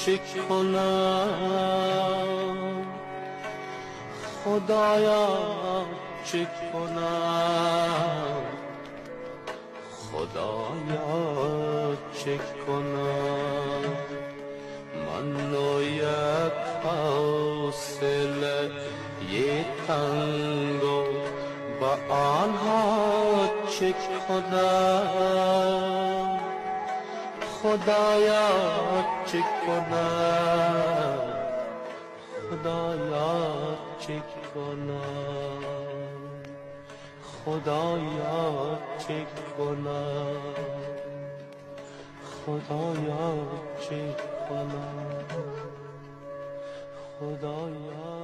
چه کنم خدایا چه کنم خدایا چه کنم من و یک فاصله یه تنگو با آنها چه کنم خدایا چه کنم خدایا چه کنم خدایا چه کنم خدایا چه کنم خدایا